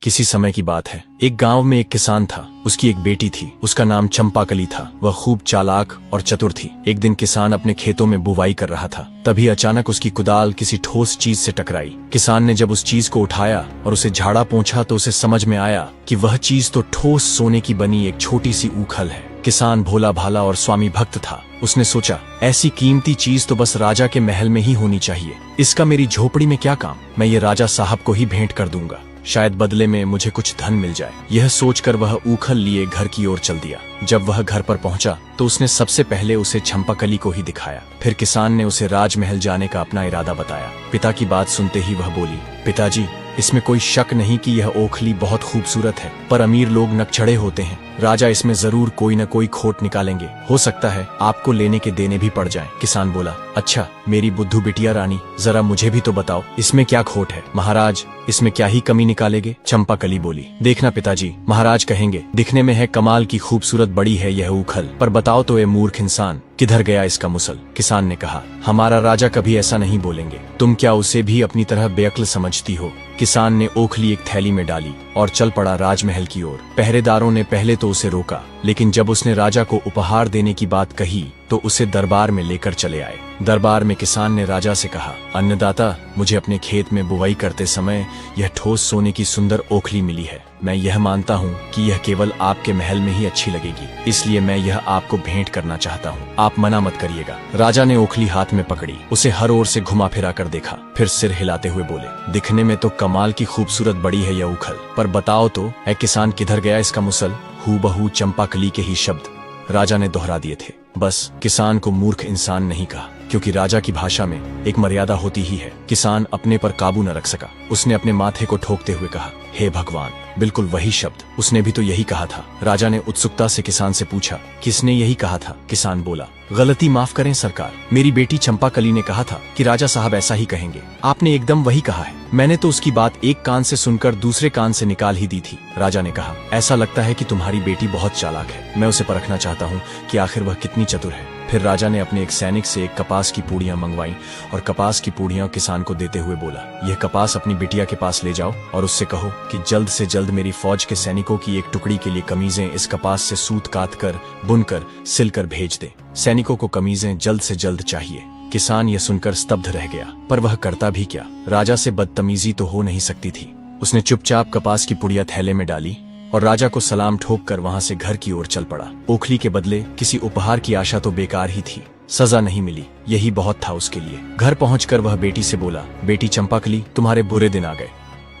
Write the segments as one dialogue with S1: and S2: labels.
S1: किसी समय की बात है। एक गांव में एक किसान था। उसकी एक बेटी थी। उसका नाम चंपाकली था। वह खूब चालाक और चतुर थी। एक दिन किसान अपने खेतों में बुवाई कर रहा था। तभी अचानक उसकी कुदाल किसी ठोस चीज से टकराई। किसान ने जब उस चीज को उठाया और उसे झाड़ा पोंछा तो उसे समझ में आया कि वह चीज तो ठोस सोने की बनी एक छोटी सी ऊखल है। किसान भोला भाला और स्वामी भक्त था। उसने सोचा, ऐसी कीमती चीज तो बस राजा के महल में ही होनी चाहिए। इसका मेरी झोपड़ी में क्या काम। मैं ये राजा साहब को ही भेंट कर दूंगा, शायद बदले में मुझे कुछ धन मिल जाए। यह सोचकर वह ऊखल लिए घर की ओर चल दिया। जब वह घर पर पहुंचा तो उसने सबसे पहले उसे चंपाकली को ही दिखाया। फिर किसान ने उसे राजमहल जाने का अपना इरादा बताया। पिता की बात सुनते ही वह बोली, पिताजी, इसमें कोई शक नहीं कि यह ओखली बहुत खूबसूरत है, पर अमीर लोग नकचढ़े होते हैं। राजा इसमें जरूर कोई न कोई खोट निकालेंगे। हो सकता है आपको लेने के देने भी पड़ जाएं। किसान बोला, अच्छा मेरी बुद्धू बिटिया रानी, जरा मुझे भी तो बताओ, इसमें क्या खोट है। महाराज, इसमें क्या ही कमी निकालेंगे। चंपाकली बोली, देखना पिताजी, महाराज कहेंगे दिखने में है कमाल की खूबसूरत बड़ी है यह ऊखल, पर बताओ तो ये मूर्ख इंसान, किधर गया इसका मुसल। किसान ने कहा, हमारा राजा कभी ऐसा नहीं बोलेंगे। तुम क्या उसे भी अपनी तरह बेअक्ल समझती हो। किसान ने ओखली एक थैली में डाली और चल पड़ा राजमहल की ओर। पहरेदारों ने पहले तो उसे रोका, लेकिन जब उसने राजा को उपहार देने की बात कही तो उसे दरबार में लेकर चले आए। दरबार में किसान ने राजा से कहा, अन्नदाता, मुझे अपने खेत में बुवाई करते समय यह ठोस सोने की सुंदर ओखली मिली है। मैं यह मानता हूँ कि यह केवल आपके महल में ही अच्छी लगेगी, इसलिए मैं यह आपको भेंट करना चाहता हूँ। आप मना मत करिएगा। राजा ने ओखली हाथ में पकड़ी, उसे हर ओर से घुमा फिरा कर देखा, फिर सिर हिलाते हुए बोले, दिखने में तो कमाल की खूबसूरत बड़ी है यह ऊखल, पर बताओ तो ऐ किसान, किधर गया इसका मुसल। हूबहू चंपाकली के ही शब्द राजा ने दोहरा दिए थे। बस किसान को मूर्ख इंसान नहीं कहा, क्योंकि राजा की भाषा में एक मर्यादा होती ही है। किसान अपने पर काबू न रख सका। उसने अपने माथे को ठोकते हुए कहा, हे भगवान, बिल्कुल वही शब्द, उसने भी तो यही कहा था। राजा ने उत्सुकता से किसान से पूछा, किसने यही कहा था। किसान बोला, गलती माफ करें सरकार, मेरी बेटी चंपाकली ने कहा था कि राजा साहब ऐसा ही कहेंगे। आपने एकदम वही कहा है। मैंने तो उसकी बात एक कान से सुनकर दूसरे कान से निकाल ही दी थी। राजा ने कहा, ऐसा लगता है कि तुम्हारी बेटी बहुत चालाक है। मैं उसे परखना चाहता हूँ कि आखिर वह कितनी चतुर है। फिर राजा ने अपने एक सैनिक से एक कपास की पूड़ियां मंगवाई और कपास की पूड़ियां किसान को देते हुए बोला, यह कपास अपनी बिटिया के पास ले जाओ और उससे कहो कि जल्द से जल्द मेरी फौज के सैनिकों की एक टुकड़ी के लिए कमीजें इस कपास से सूत काट कर, बुनकर, सिलकर भेज दे। सैनिकों को कमीजें जल्द से जल्द चाहिए। किसान यह सुनकर स्तब्ध रह गया, पर वह करता भी क्या। राजा से बदतमीजी तो हो नहीं सकती थी। उसने चुपचाप कपास की पुड़िया थैले में डाली और राजा को सलाम ठोक कर वहां से घर की ओर चल पड़ा। ओखली के बदले किसी उपहार की आशा तो बेकार ही थी। सजा नहीं मिली, यही बहुत था उसके लिए। घर पहुंचकर वह बेटी से बोला, बेटी चंपाकली, तुम्हारे बुरे दिन आ गए।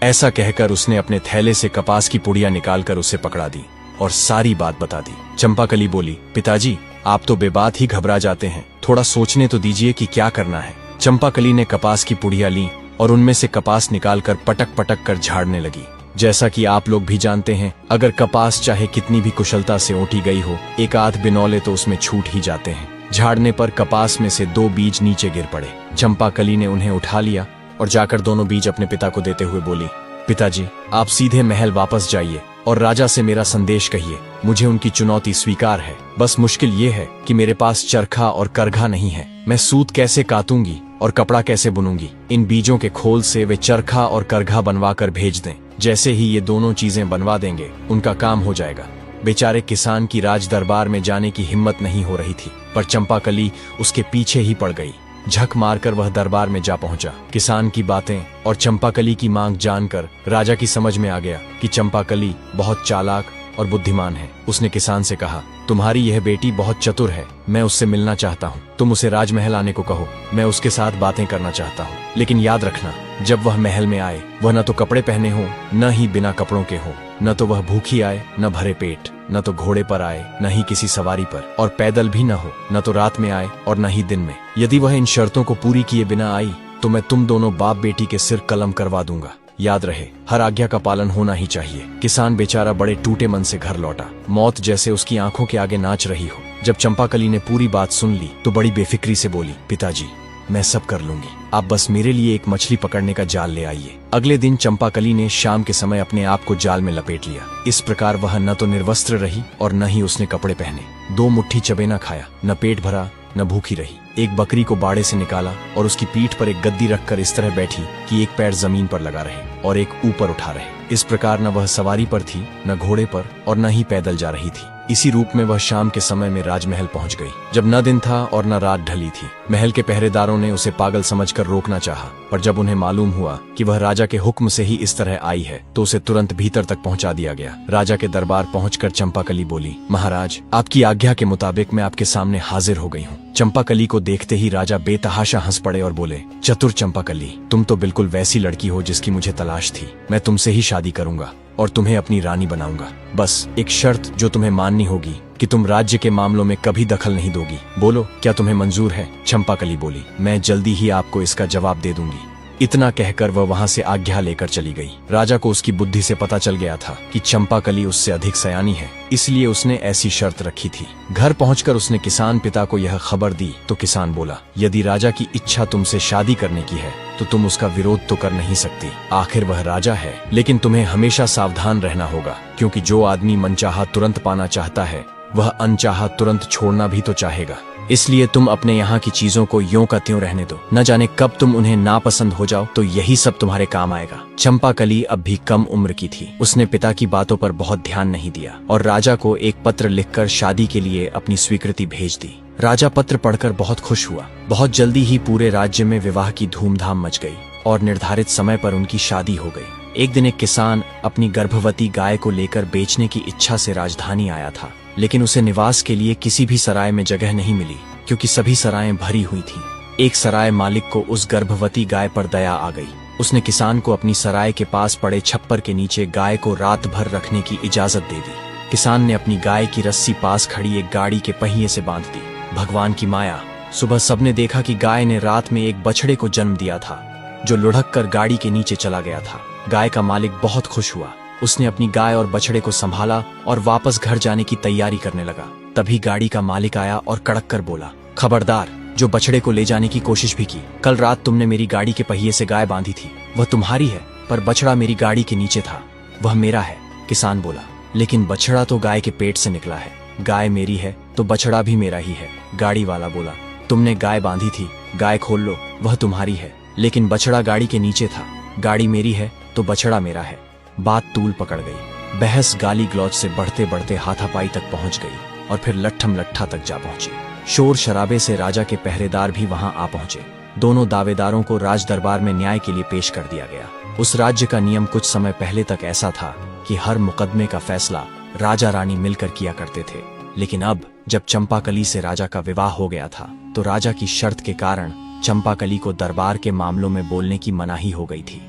S1: ऐसा कहकर उसने अपने थैले से कपास की पुड़िया निकालकर उसे पकड़ा दी और सारी बात बता दी। चंपाकली बोली, पिताजी, आप तो बेबात ही घबरा जाते हैं, थोड़ा सोचने तो दीजिए कि क्या करना है। चंपाकली ने कपास की पुड़िया ली और उनमें से कपास निकालकर पटक पटक कर झाड़ने लगी। जैसा कि आप लोग भी जानते हैं, अगर कपास चाहे कितनी भी कुशलता से ओटी गई हो, एक आध बिनौले तो उसमें छूट ही जाते हैं। झाड़ने पर कपास में से 2 बीज नीचे गिर पड़े। चंपाकली ने उन्हें उठा लिया और जाकर दोनों बीज अपने पिता को देते हुए बोली, पिताजी, आप सीधे महल वापस जाइए और राजा से मेरा संदेश कहिए। मुझे उनकी चुनौती स्वीकार है, बस मुश्किल ये है कि मेरे पास चरखा और करघा नहीं है। मैं सूत कैसे कातूंगी और कपड़ा कैसे बुनूंगी। इन बीजों के खोल से वे चरखा और करघा बनवा कर भेज दें। जैसे ही ये दोनों चीजें बनवा देंगे, उनका काम हो जाएगा। बेचारे किसान की राज दरबार में जाने की हिम्मत नहीं हो रही थी, पर चंपाकली उसके पीछे ही पड़ गई। झक मारकर वह दरबार में जा पहुंचा। किसान की बातें और चंपाकली की मांग जानकर राजा की समझ में आ गया कि चंपाकली बहुत चालाक और बुद्धिमान है। उसने किसान से कहा, तुम्हारी यह बेटी बहुत चतुर है, मैं उससे मिलना चाहता हूँ। तुम उसे राजमहल आने को कहो, मैं उसके साथ बातें करना चाहता हूँ। लेकिन याद रखना, जब वह महल में आए, वह न तो कपड़े पहने हो, न ही बिना कपड़ों के हो। न तो वह भूखी आए, न भरे पेट, न तो घोड़े पर आए, न ही किसी सवारी पर, और पैदल भी न हो। न तो रात में आए और न ही दिन में। यदि वह इन शर्तों को पूरी किए बिना आई तो मैं तुम दोनों बाप बेटी के सिर कलम करवा दूंगा। याद रहे, हर आज्ञा का पालन होना ही चाहिए। किसान बेचारा बड़े टूटे मन से घर लौटा। मौत जैसे उसकी आंखों के आगे नाच रही हो। जब चंपाकली ने पूरी बात सुन ली तो बड़ी बेफिक्री से बोली, पिताजी, मैं सब कर लूंगी, आप बस मेरे लिए एक मछली पकड़ने का जाल ले आइए। अगले दिन चंपाकली ने शाम के समय अपने आप को जाल में लपेट लिया। इस प्रकार वह न तो निर्वस्त्र रही और न ही उसने कपड़े पहने। 2 मुट्ठी चबेना खाया, न पेट भरा न भूखी रही। एक बकरी को बाड़े से निकाला और उसकी पीठ पर एक गद्दी रखकर इस तरह बैठी कि एक पैर जमीन पर लगा रहे और एक ऊपर उठा रहे। इस प्रकार न वह सवारी पर थी, न घोड़े पर, और न ही पैदल जा रही थी। इसी रूप में वह शाम के समय में राजमहल पहुंच गई, जब न दिन था और न रात ढली थी। महल के पहरेदारों ने उसे पागल समझकर रोकना चाहा, पर जब उन्हें मालूम हुआ कि वह राजा के हुक्म से ही इस तरह आई है, तो उसे तुरंत भीतर तक पहुंचा दिया गया। राजा के दरबार पहुंचकर चंपाकली बोली, महाराज, आपकी आज्ञा के मुताबिक मैं आपके सामने हाजिर हो गई हूँ। चंपाकली को देखते ही राजा बेतहाशा हंस पड़े और बोले, चतुर चंपाकली, तुम तो बिल्कुल वैसी लड़की हो जिसकी मुझे तलाश थी। मैं तुमसे ही शादी करूंगा और तुम्हें अपनी रानी बनाऊंगा। बस एक शर्त जो तुम्हें माननी होगी कि तुम राज्य के मामलों में कभी दखल नहीं दोगी। बोलो, क्या तुम्हें मंजूर है? चंपाकली बोली, मैं जल्दी ही आपको इसका जवाब दे दूंगी। इतना कहकर वह वहां से आज्ञा लेकर चली गई। राजा को उसकी बुद्धि से पता चल गया था कि चंपाकली उससे अधिक सयानी है, इसलिए उसने ऐसी शर्त रखी थी। घर पहुंचकर उसने किसान पिता को यह खबर दी तो किसान बोला, यदि राजा की इच्छा तुमसे शादी करने की है तो तुम उसका विरोध तो कर नहीं सकती। आखिर वह राजा है। लेकिन तुम्हें हमेशा सावधान रहना होगा, क्योंकि जो आदमी मनचाहा तुरंत पाना चाहता है, वह अनचाहा तुरंत छोड़ना भी तो चाहेगा। इसलिए तुम अपने यहाँ की चीजों को यों का त्यों रहने दो। न जाने कब तुम उन्हें नापसंद हो जाओ तो यही सब तुम्हारे काम आएगा। चंपाकली अब भी कम उम्र की थी। उसने पिता की बातों पर बहुत ध्यान नहीं दिया और राजा को एक पत्र लिखकर शादी के लिए अपनी स्वीकृति भेज दी। राजा पत्र पढ़कर बहुत खुश हुआ। बहुत जल्दी ही पूरे राज्य में विवाह की धूमधाम मच गई और निर्धारित समय पर उनकी शादी हो गई। एक दिन एक किसान अपनी गर्भवती गाय को लेकर बेचने की इच्छा से राजधानी आया था, लेकिन उसे निवास के लिए किसी भी सराय में जगह नहीं मिली, क्योंकि सभी सरायें भरी हुई थीं। एक सराय मालिक को उस गर्भवती गाय पर दया आ गई। उसने किसान को अपनी सराय के पास पड़े छप्पर के नीचे गाय को रात भर रखने की इजाजत दे दी। किसान ने अपनी गाय की रस्सी पास खड़ी एक गाड़ी के पहिए से बांध दी। भगवान की माया, सुबह सबने देखा कि गाय ने रात में एक बछड़े को जन्म दिया था, जो लुढ़क कर गाड़ी के नीचे चला गया था। गाय का मालिक बहुत खुश हुआ। उसने अपनी गाय और बछड़े को संभाला और वापस घर जाने की तैयारी करने लगा। तभी गाड़ी का मालिक आया और कड़क कर बोला, खबरदार, जो बछड़े को ले जाने की कोशिश भी की। कल रात तुमने मेरी गाड़ी के पहिए से गाय बांधी थी, वह तुम्हारी है, पर बछड़ा मेरी गाड़ी के नीचे था, वह मेरा है। किसान बोला, लेकिन बछड़ा तो गाय के पेट से निकला है। गाय मेरी है तो बछड़ा भी मेरा ही है। गाड़ी वाला बोला, तुमने गाय बांधी थी, गाय खोल लो, वह तुम्हारी है, लेकिन बछड़ा गाड़ी के नीचे था। गाड़ी मेरी है तो बछड़ा मेरा है। बात तूल पकड़ गई। बहस गाली गलौज से बढ़ते बढ़ते हाथापाई तक पहुंच गई और फिर लट्ठम लट्ठा तक जा पहुंची। शोर शराबे से राजा के पहरेदार भी वहां आ पहुंचे। दोनों दावेदारों को राज दरबार में न्याय के लिए पेश कर दिया गया। उस राज्य का नियम कुछ समय पहले तक ऐसा था कि हर मुकदमे का फैसला राजा रानी मिलकर किया करते थे, लेकिन अब जब चंपाकली से राजा का विवाह हो गया था तो राजा की शर्त के कारण चंपाकली को दरबार के मामलों में बोलने की मनाही हो गई थी।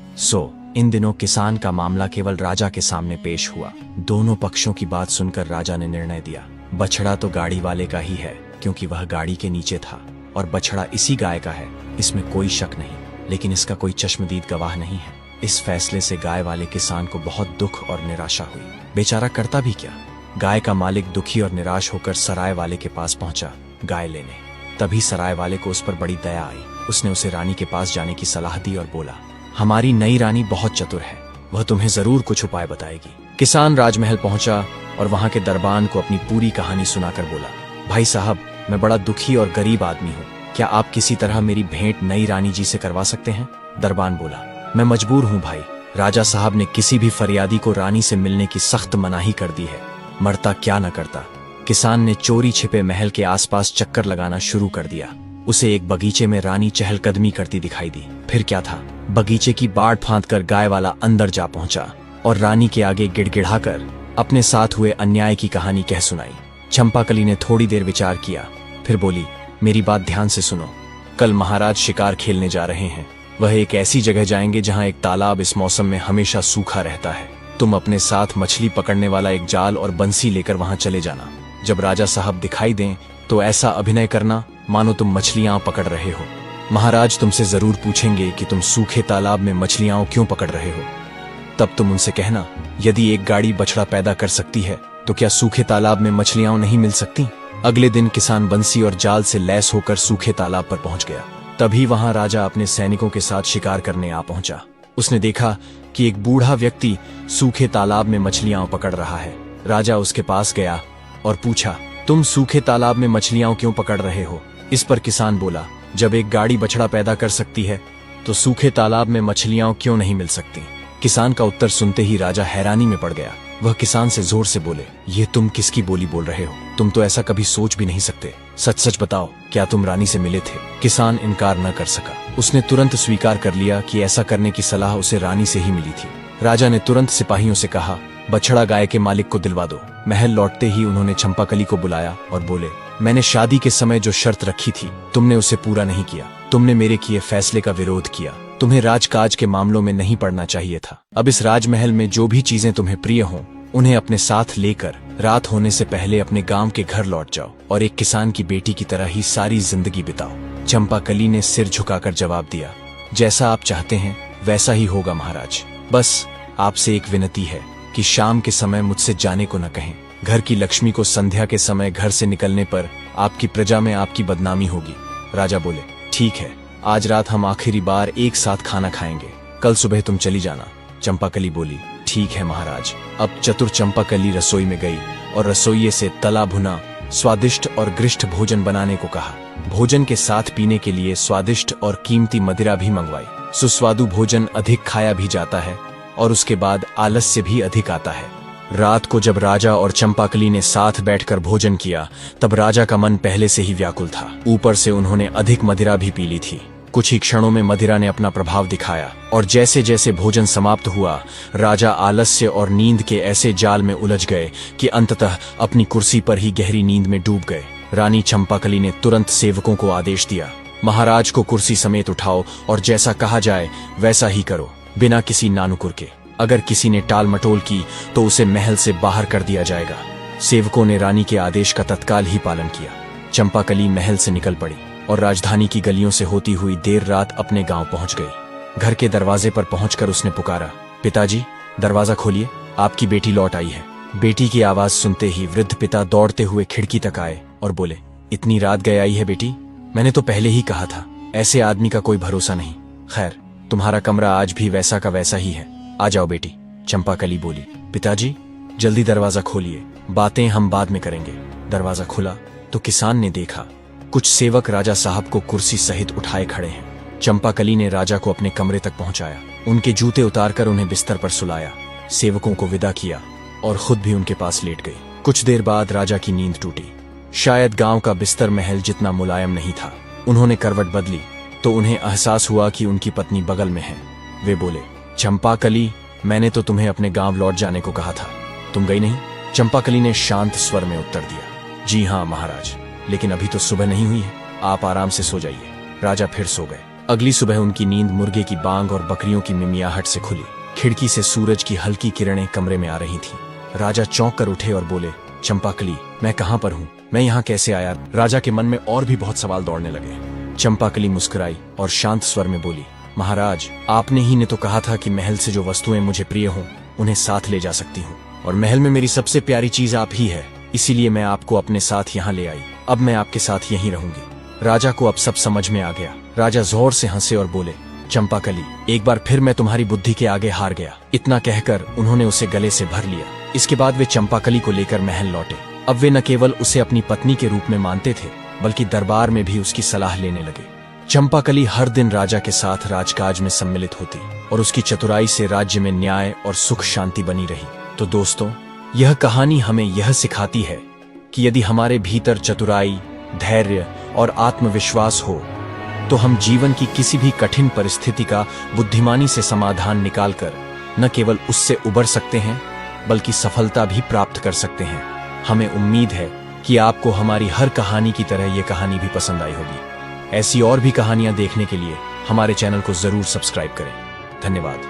S1: इन दिनों किसान का मामला केवल राजा के सामने पेश हुआ। दोनों पक्षों की बात सुनकर राजा ने निर्णय दिया, बछड़ा तो गाड़ी वाले का ही है, क्योंकि वह गाड़ी के नीचे था, और बछड़ा इसी गाय का है, इसमें कोई शक नहीं, लेकिन इसका कोई चश्मदीद गवाह नहीं है। इस फैसले से गाय वाले किसान को बहुत दुख और निराशा हुई। बेचारा करता भी क्या। गाय का मालिक दुखी और निराश होकर सराय वाले के पास पहुंचा गाय लेने। तभी सराय वाले को उस पर बड़ी दया आई। उसने उसे रानी के पास जाने की सलाह दी और बोला, हमारी नई रानी बहुत चतुर है, वह तुम्हें जरूर कुछ उपाय बताएगी। किसान राजमहल पहुंचा और वहां के दरबान को अपनी पूरी कहानी सुनाकर बोला, भाई साहब, मैं बड़ा दुखी और गरीब आदमी हूँ, क्या आप किसी तरह मेरी भेंट नई रानी जी से करवा सकते हैं? दरबान बोला, मैं मजबूर हूँ भाई। राजा साहब ने किसी भी फरियादी को रानी से मिलने की सख्त मनाही कर दी है, मरता क्या न करता। किसान ने चोरी छिपे महल के आसपास चक्कर लगाना शुरू कर दिया। उसे एक बगीचे में रानी चहलकदमी करती दिखाई दी। फिर क्या था, बगीचे की बाड़ फांद कर गाय वाला अंदर जा पहुंचा और रानी के आगे गिड़गिड़ाकर अपने साथ हुए अन्याय की कहानी कह सुनाई। चंपाकली ने थोड़ी देर विचार किया, फिर बोली, मेरी बात ध्यान से सुनो। कल महाराज शिकार खेलने जा रहे हैं। वह एक ऐसी जगह जाएंगे जहां एक तालाब इस मौसम में हमेशा सूखा रहता है। तुम अपने साथ मछली पकड़ने वाला एक जाल और बंसी लेकर वहां चले जाना। जब राजा साहब दिखाई दें तो ऐसा अभिनय करना मानो तुम मछलियां पकड़ रहे हो। महाराज तुमसे जरूर पूछेंगे कि तुम सूखे तालाब में मछलियां क्यों पकड़ रहे हो। तब तुम उनसे कहना, यदि एक गाड़ी बछड़ा पैदा कर सकती है तो क्या सूखे तालाब में मछलियां नहीं मिल सकती? अगले दिन किसान बंसी और जाल से लैस होकर सूखे तालाब पर पहुंच गया। तभी वहां राजा अपने सैनिकों के साथ शिकार करने आ पहुंचा। उसने देखा कि एक बूढ़ा व्यक्ति सूखे तालाब में मछलियां पकड़ रहा है। राजा उसके पास गया और पूछा, तुम सूखे तालाब में मछलियां क्यों पकड़ रहे हो? इस पर किसान बोला, जब एक गाड़ी बछड़ा पैदा कर सकती है तो सूखे तालाब में मछलियां क्यों नहीं मिल सकती। किसान का उत्तर सुनते ही राजा हैरानी में पड़ गया। वह किसान से जोर से बोले, ये तुम किसकी बोली बोल रहे हो? तुम तो ऐसा कभी सोच भी नहीं सकते। सच सच बताओ, क्या तुम रानी से मिले थे? किसान इनकार न कर सका। उसने तुरंत स्वीकार कर लिया कि ऐसा करने की सलाह उसे रानी से ही मिली थी। राजा ने तुरंत सिपाहियों से कहा, बछड़ा गाय के मालिक को दिलवा दो। महल लौटते ही उन्होंने चंपाकली को बुलाया और बोले, मैंने शादी के समय जो शर्त रखी थी तुमने उसे पूरा नहीं किया। तुमने मेरे किए फैसले का विरोध किया। तुम्हें राजकाज के मामलों में नहीं पड़ना चाहिए था। अब इस राजमहल में जो भी चीजें तुम्हें प्रिय हों उन्हें अपने साथ लेकर रात होने से पहले अपने गांव के घर लौट जाओ और एक किसान की बेटी की तरह ही सारी जिंदगी बिताओ। चंपाकली ने सिर झुकाकर जवाब दिया, जैसा आप चाहते हैं वैसा ही होगा महाराज। बस आपसे एक विनती है कि शाम के समय मुझसे जाने को न कहें। घर की लक्ष्मी को संध्या के समय घर से निकलने पर आपकी प्रजा में आपकी बदनामी होगी। राजा बोले, ठीक है, आज रात हम आखिरी बार एक साथ खाना खाएंगे, कल सुबह तुम चली जाना। चंपाकली बोली, ठीक है महाराज। अब चतुर चंपाकली रसोई में गई और रसोइये से तला भुना स्वादिष्ट और गृष्ट भोजन बनाने को कहा। भोजन के साथ पीने के लिए स्वादिष्ट और कीमती मदिरा भी मंगवाई। सुस्वादु भोजन अधिक खाया भी जाता है और उसके बाद आलस्य भी अधिक आता है। रात को जब राजा और चंपाकली ने साथ बैठकर भोजन किया तब राजा का मन पहले से ही व्याकुल था। ऊपर से उन्होंने अधिक मदिरा भी पी ली थी। कुछ ही क्षणों में मदिरा ने अपना प्रभाव दिखाया और जैसे जैसे भोजन समाप्त हुआ राजा आलस्य और नींद के ऐसे जाल में उलझ गए कि अंततः अपनी कुर्सी पर ही गहरी नींद में डूब गए। रानी चंपाकली ने तुरंत सेवकों को आदेश दिया, महाराज को कुर्सी समेत उठाओ और जैसा कहा जाए वैसा ही करो, बिना किसी नानुकुर के। अगर किसी ने टाल मटोल की तो उसे महल से बाहर कर दिया जाएगा। सेवकों ने रानी के आदेश का तत्काल ही पालन किया। चंपाकली महल से निकल पड़ी और राजधानी की गलियों से होती हुई देर रात अपने गांव पहुंच गई। घर के दरवाजे पर पहुंचकर उसने पुकारा, पिताजी दरवाजा खोलिए, आपकी बेटी लौट आई है। बेटी की आवाज सुनते ही वृद्ध पिता दौड़ते हुए खिड़की तक आए और बोले, इतनी रात गए आई है बेटी? मैंने तो पहले ही कहा था, ऐसे आदमी का कोई भरोसा नहीं। खैर, तुम्हारा कमरा आज भी वैसा का वैसा ही है, आ जाओ बेटी। चंपाकली बोली, पिताजी जल्दी दरवाजा खोलिए, बातें हम बाद में करेंगे। दरवाजा खुला तो किसान ने देखा कुछ सेवक राजा साहब को कुर्सी सहित उठाए खड़े हैं। चंपाकली ने राजा को अपने कमरे तक पहुंचाया, उनके जूते उतारकर उन्हें बिस्तर पर सुलाया, सेवकों को विदा किया और खुद भी उनके पास लेट गई। कुछ देर बाद राजा की नींद टूटी। शायद गांव का बिस्तर महल जितना मुलायम नहीं था। उन्होंने करवट बदली तो उन्हें एहसास हुआ कि उनकी पत्नी बगल में है। वे बोले, चंपाकली, मैंने तो तुम्हें अपने गांव लौट जाने को कहा था, तुम गई नहीं? चंपाकली ने शांत स्वर में उत्तर दिया, जी हाँ महाराज, लेकिन अभी तो सुबह नहीं हुई है, आप आराम से सो जाइए। राजा फिर सो गए। अगली सुबह उनकी नींद मुर्गे की बांग और बकरियों की मिमियाहट से खुली। खिड़की से सूरज की हल्की किरणें कमरे में आ रही थीं। राजा चौंक कर उठे और बोले, चंपाकली, मैं कहाँ पर हूँ? मैं यहाँ कैसे आया? राजा के मन में और भी बहुत सवाल दौड़ने लगे। चंपाकली मुस्कुराई और शांत स्वर में बोली, महाराज, आपने ही ने तो कहा था कि महल से जो वस्तुएं मुझे प्रिय हों उन्हें साथ ले जा सकती हूँ, और महल में मेरी सबसे प्यारी चीज आप ही है, इसीलिए मैं आपको अपने साथ यहाँ ले आई। अब मैं आपके साथ यहीं रहूंगी। राजा को अब सब समझ में आ गया। राजा जोर से हंसे और बोले, चंपाकली, एक बार फिर मैं तुम्हारी बुद्धि के आगे हार गया। इतना कहकर उन्होंने उसे गले से भर लिया। इसके बाद वे चंपाकली को लेकर महल लौटे। अब वे न केवल उसे अपनी पत्नी के रूप में मानते थे बल्कि दरबार में भी उसकी सलाह लेने लगे। चंपाकली हर दिन राजा के साथ राजकाज में सम्मिलित होती और उसकी चतुराई से राज्य में न्याय और सुख शांति बनी रही। तो दोस्तों, यह कहानी हमें यह सिखाती है कि यदि हमारे भीतर चतुराई, धैर्य और आत्मविश्वास हो तो हम जीवन की किसी भी कठिन परिस्थिति का बुद्धिमानी से समाधान निकालकर न केवल उससे उबर सकते हैं बल्कि सफलता भी प्राप्त कर सकते हैं। हमें उम्मीद है कि आपको हमारी हर कहानी की तरह ये कहानी भी पसंद आई होगी। ऐसी और भी कहानियां देखने के लिए हमारे चैनल को जरूर सब्सक्राइब करें। धन्यवाद।